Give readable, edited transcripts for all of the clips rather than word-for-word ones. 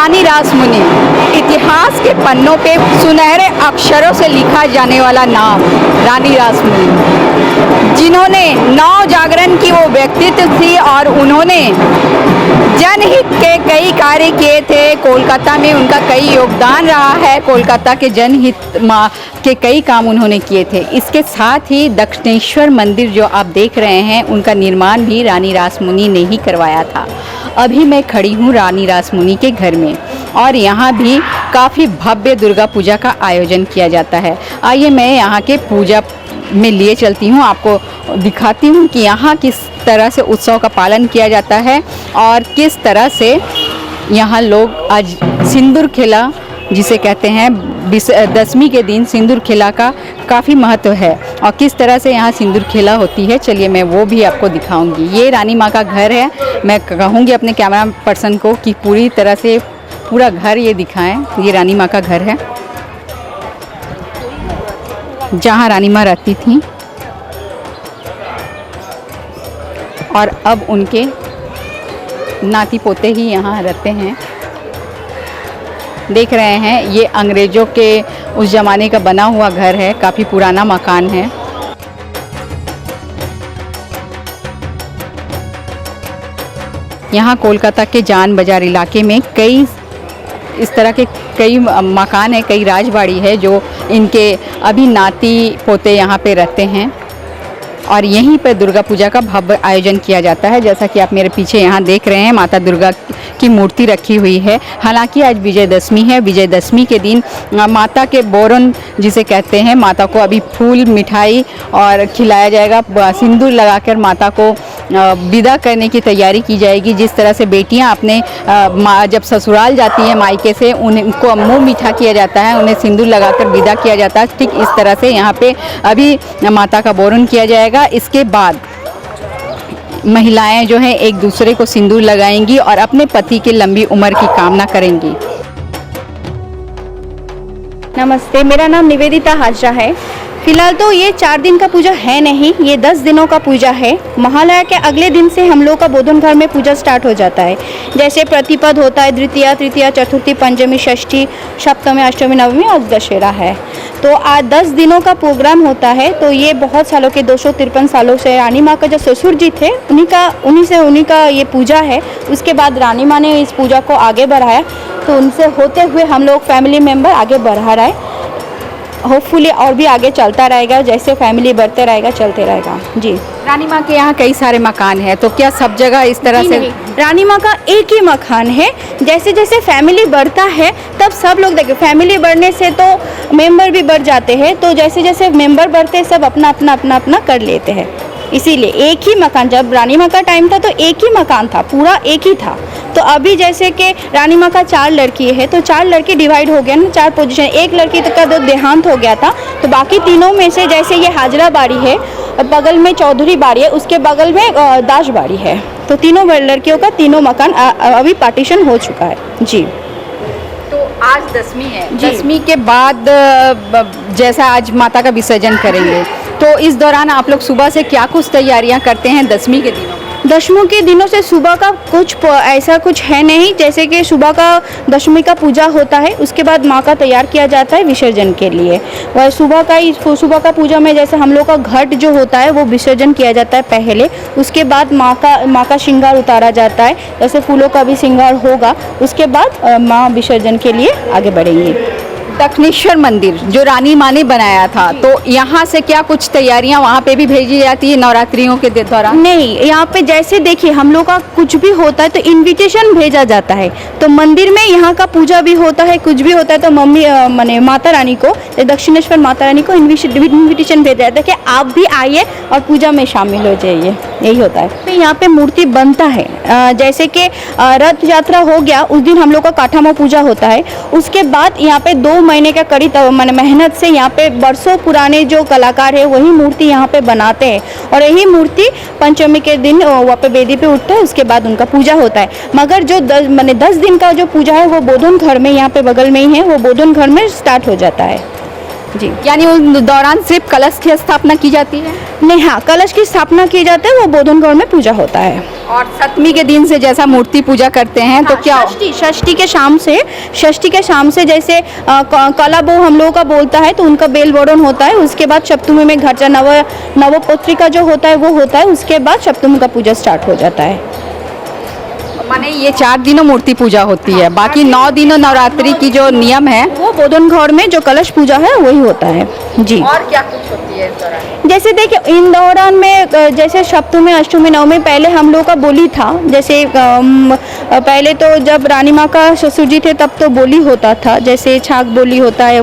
रानी रासमुनी, इतिहास के पन्नों पे सुनहरे अक्षरों से लिखा जाने वाला नाम रानी रासमुनी, जिन्होंने नव जागरण की वो व्यक्तित्व थी और उन्होंने जनहित के कई कार्य किए थे। कोलकाता में उनका कई योगदान रहा है, कोलकाता के जनहित के कई काम उन्होंने किए थे। इसके साथ ही दक्षिणेश्वर मंदिर जो आप देख रहे हैं, उनका निर्माण भी रानी रासमुनी ने ही करवाया था। अभी मैं खड़ी हूँ रानी रासमुनी के घर में और यहाँ भी काफ़ी भव्य दुर्गा पूजा का आयोजन किया जाता है। आइए मैं यहाँ के पूजा में लिए चलती हूँ, आपको दिखाती हूँ कि यहाँ किस तरह से उत्सव का पालन किया जाता है और किस तरह से यहाँ लोग आज सिंदूर खेला, जिसे कहते हैं दशमी के दिन सिंदूर खेला का काफ़ी महत्व है और किस तरह से यहाँ सिंदूर खेला होती है। चलिए मैं वो भी आपको दिखाऊंगी। ये रानी माँ का घर है। मैं कहूँगी अपने कैमरा पर्सन को कि पूरी तरह से पूरा घर ये दिखाएं। ये रानी माँ का घर है जहाँ रानी माँ रहती थी और अब उनके नाती पोते ही यहाँ रहते हैं। देख रहे हैं ये अंग्रेज़ों के उस ज़माने का बना हुआ घर है, काफ़ी पुराना मकान है। यहाँ कोलकाता के जान बाज़ार इलाके में कई इस तरह के कई मकान है, कई राजबाड़ी है जो इनके अभी नाती पोते यहाँ पे रहते हैं और यहीं पर दुर्गा पूजा का भव्य आयोजन किया जाता है। जैसा कि आप मेरे पीछे यहाँ देख रहे हैं, माता दुर्गा की मूर्ति रखी हुई है। हालांकि आज विजयदशमी है। विजयदशमी के दिन माता के बोरन जिसे कहते हैं, माता को अभी फूल मिठाई और खिलाया जाएगा। सिंदूर लगाकर माता को विदा करने की तैयारी की जाएगी। जिस तरह से बेटियां अपने जब ससुराल जाती हैं मायके से, उनको मुँह मीठा किया जाता है, उन्हें सिंदूर लगाकर विदा किया जाता है, ठीक इस तरह से यहाँ पे अभी माता का बोरन किया जाएगा। इसके बाद महिलाएं जो हैं एक दूसरे को सिंदूर लगाएंगी और अपने पति की लंबी उम्र की कामना करेंगी। नमस्ते, मेरा नाम निवेदिता हाजरा है। फिलहाल तो ये 4 दिन का पूजा है नहीं, ये 10 दिनों का पूजा है। महालया के अगले दिन से हम लोग का बोधन घर में पूजा स्टार्ट हो जाता है। जैसे प्रतिपद होता है, द्वितीया, तृतीया, चतुर्थी, पंचमी, षष्ठी, सप्तमी, अष्टमी, नवमी और दशहरा है। तो आज 10 दिनों का प्रोग्राम होता है। तो ये बहुत सालों के 253 सालों से रानी माँ का जो ससुर जी थे उन्हीं का ये पूजा है। उसके बाद रानी माँ ने इस पूजा को आगे बढ़ाया, तो उनसे होते हुए हम लोग फैमिली मेम्बर आगे बढ़ा रहे। होपफुली और भी आगे चलता रहेगा, जैसे फैमिली बढ़ते रहेगा चलते रहेगा। जी, रानी माँ के यहाँ कई सारे मकान हैं, तो क्या सब जगह इस तरह से? रानी माँ का एक ही मकान है। जैसे जैसे फैमिली बढ़ता है तब सब लोग देखिए, फैमिली बढ़ने से तो मेंबर भी बढ़ जाते हैं, तो जैसे जैसे मेंबर बढ़ते सब अपना अपना कर लेते हैं। इसीलिए एक ही मकान, जब रानी माँ का टाइम था तो एक ही मकान था, पूरा एक ही था। तो अभी जैसे कि रानी माँ का 4 लड़की है, तो 4 लड़की डिवाइड हो गया ना, 4 पोजीशन। एक लड़की का तो देहांत हो गया था, तो बाकी तीनों में से जैसे ये हाजरा बाड़ी है, बगल में चौधरी बाड़ी है, उसके बगल में दास बाड़ी है। तो तीनों लड़कियों का तीनों मकान अभी पार्टीशन हो चुका है। जी, तो आज दशमी है, दशमी के बाद जैसा आज माता का विसर्जन करेंगे, तो इस दौरान आप लोग सुबह से क्या कुछ तैयारियां करते हैं दशमी के दिनों? दशमी के दिनों से सुबह का ऐसा कुछ है नहीं। जैसे कि सुबह का दशमी का पूजा होता है, उसके बाद माँ का तैयार किया जाता है विसर्जन के लिए। वह सुबह का पूजा में जैसे हम लोग का घट जो होता है वो विसर्जन किया जाता है पहले। उसके बाद माँ का श्रृंगार उतारा जाता है, जैसे फूलों का भी श्रृंगार होगा। उसके बाद माँ विसर्जन के लिए आगे बढ़ेंगी। दक्षिणेश्वर मंदिर जो रानी माँ ने बनाया था, तो यहाँ से क्या कुछ तैयारियाँ वहाँ पे भी भेजी जाती है नवरात्रियों के दौरान? नहीं, यहाँ पे जैसे देखिए हम लोग का कुछ भी होता है तो इनविटेशन भेजा जाता है। तो मंदिर में यहाँ का पूजा भी होता है, कुछ भी होता है तो माने माता रानी को, दक्षिणेश्वर माता रानी को इन्विटेशन भेजा जाता है कि आप भी आइए और पूजा में शामिल हो जाइए। यही होता है। तो यहाँ पे मूर्ति बनता है। जैसे कि रथ यात्रा हो गया, उस दिन हम लोग का काठामो पूजा होता है। उसके बाद यहाँ पे 2 महीने का कड़ी मेहनत से यहाँ पे बरसों पुराने जो कलाकार है वही मूर्ति यहाँ पे बनाते हैं और यही मूर्ति पंचमी के दिन वहाँ पे वेदी पे उठता है। उसके बाद उनका पूजा होता है। मगर जो 10 दिन का जो पूजा है वो बोधन घर में, यहाँ पे बगल में ही है, वो बोधन घर में स्टार्ट हो जाता है। जी। यानी उस दौरान सिर्फ कलश की स्थापना की जाती है नहीं, हाँ, कलश की स्थापना की जाती है, वो बोधनगढ़ में पूजा होता है। और सप्तमी के दिन से जैसा मूर्ति पूजा करते हैं तो क्या षष्ठी के शाम से जैसे कलाबो हम लोगों का बोलता है तो उनका बेल वरण होता है। उसके बाद सप्तमी में घरचा नवपत्रिका जो होता है वो होता है। उसके बाद सप्तमी का पूजा स्टार्ट हो जाता है। माने ये 4 दिनों मूर्ति पूजा होती है, बाकी 9 दिनों नवरात्रि की जो नियम है वो बोधनगढ़ में जो कलश पूजा है वही होता है जी। और क्या कुछ होती है इस दौरान? जैसे देखिए इन दौरान में जैसे सप्तमी अष्टमी नवमी पहले हम लोग का बोली था। जैसे पहले तो जब रानी माँ का ससुर जी थे तब तो बोली होता था, जैसे छाक बोली होता है,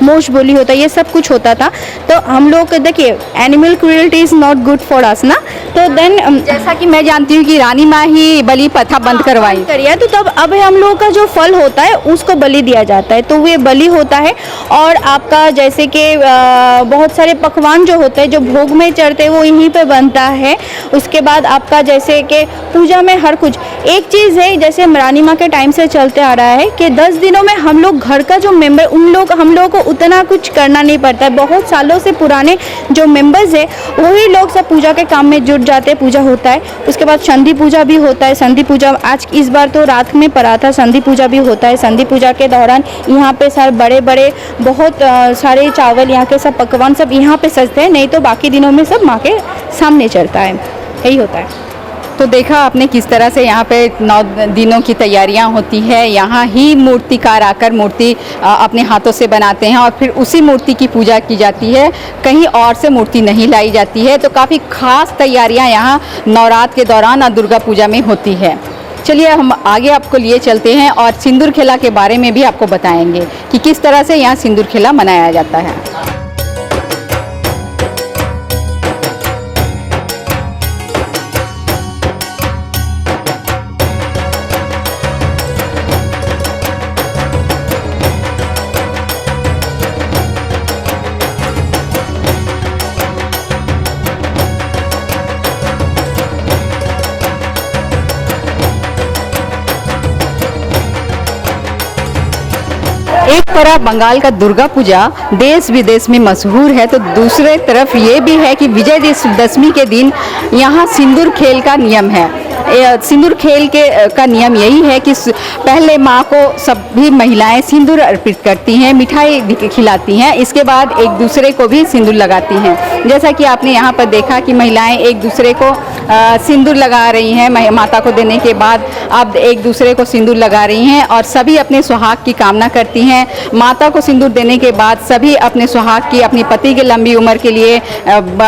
मोश बोली होता है, ये सब कुछ होता था। तो हम लोग देखिए animal cruelty is not good for us ना, तो देन जैसा कि मैं जानती हूँ कि रानी माँ ही बलि प्रथा बंद करवाई करिए, तो तब अब हम लोग का जो फल होता है उसको बलि दिया जाता है, तो वो बलि होता है। और आपका जैसे कि बहुत सारे पकवान जो होते हैं जो भोग में चढ़ते हैं वो यहीं पे बनता है। उसके बाद आपका जैसे कि पूजा में हर कुछ एक चीज़ है, जैसे रानी माँ के टाइम से चलते आ रहा है कि 10 दिनों में हम लोग घर का जो मेंबर हम लोग को उतना कुछ करना नहीं पड़ता है। बहुत सालों से पुराने जो मेंबर्स है वही लोग सब पूजा के काम में जुट जाते हैं, पूजा होता है। उसके बाद संधि पूजा भी होता है। संधि पूजा आज इस बार तो रात में पड़ा था, संधि पूजा भी होता है। संधि पूजा के दौरान यहाँ पे सर बड़े बड़े बहुत सारे चावल यहाँ के सब पकवान सब यहाँ पे सजते हैं, नहीं तो बाकी दिनों में सब माँ के सामने चलता है, यही होता है। तो देखा आपने किस तरह से यहाँ पे 9 दिनों की तैयारियाँ होती है। यहाँ ही मूर्तिकार आकर मूर्ति अपने हाथों से बनाते हैं और फिर उसी मूर्ति की पूजा की जाती है, कहीं और से मूर्ति नहीं लाई जाती है। तो काफ़ी खास तैयारियाँ यहाँ नवरात्र के दौरान और दुर्गा पूजा में होती है। चलिए हम आगे आपको लिए चलते हैं और सिंदूर खेला के बारे में भी आपको बताएंगे कि किस तरह से यहाँ सिंदूर खेला मनाया जाता है। एक तरफ बंगाल का दुर्गा पूजा देश विदेश में मशहूर है, तो दूसरे तरफ ये भी है कि विजयदशमी के दिन यहाँ सिंदूर खेल का नियम है। सिंदूर खेल का नियम यही है कि पहले माँ को सभी महिलाएं सिंदूर अर्पित करती हैं, मिठाई खिलाती हैं, इसके बाद एक दूसरे को भी सिंदूर लगाती हैं। जैसा कि आपने यहाँ पर देखा कि महिलाएं एक दूसरे को सिंदूर लगा रही हैं, माता को देने के बाद अब एक दूसरे को सिंदूर लगा रही हैं और सभी अपने सुहाग की कामना करती हैं। माता को सिंदूर देने के बाद सभी अपने सुहाग की, अपने पति की लंबी उम्र के लिए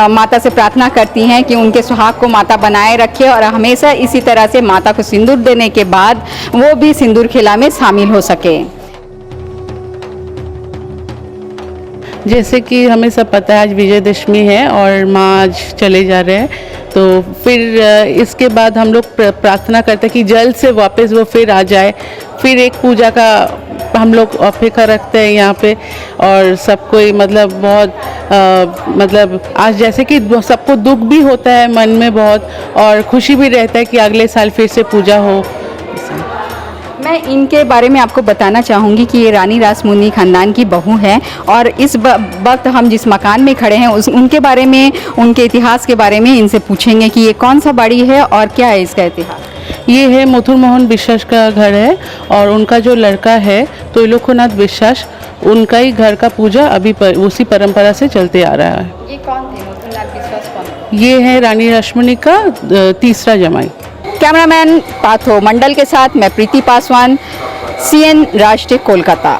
माता से प्रार्थना करती हैं कि उनके सुहाग को माता बनाए रखे और हमेशा इसी तरह से माता को सिंदूर देने के बाद वो भी सिंदूर खेला में शामिल हो सके। जैसे कि हमें सब पता है आज विजयदशमी है और माँ आज चले जा रहे हैं, तो फिर इसके बाद हम लोग प्रार्थना करते हैं कि जल्द से वापस वो फिर आ जाए। फिर एक पूजा का हम लोग अपेक्षा रखते हैं यहाँ पे और सब कोई मतलब बहुत मतलब आज जैसे कि सबको दुख भी होता है मन में बहुत और खुशी भी रहता है कि अगले साल फिर से पूजा हो। मैं इनके बारे में आपको बताना चाहूँगी कि ये रानी रासमुनी खानदान की बहू हैं और इस वक्त हम जिस मकान में खड़े हैं उनके बारे में, उनके इतिहास के बारे में इनसे पूछेंगे कि ये कौन सा बाड़ी है और क्या है इसका इतिहास। ये है मथुर मोहन विश्वास का घर है और उनका जो लड़का है त्रिलोकनाथ विश्वास, उनका ही घर का पूजा अभी उसी परंपरा से चलते आ रहा है। ये कौन थे मथुरनाथ विश्वास कौन? ये है रानी रासमुनी का तीसरा जमाई। कैमरामैन पार्थो मंडल के साथ मैं प्रीति पासवान, CN राष्ट्रीय कोलकाता।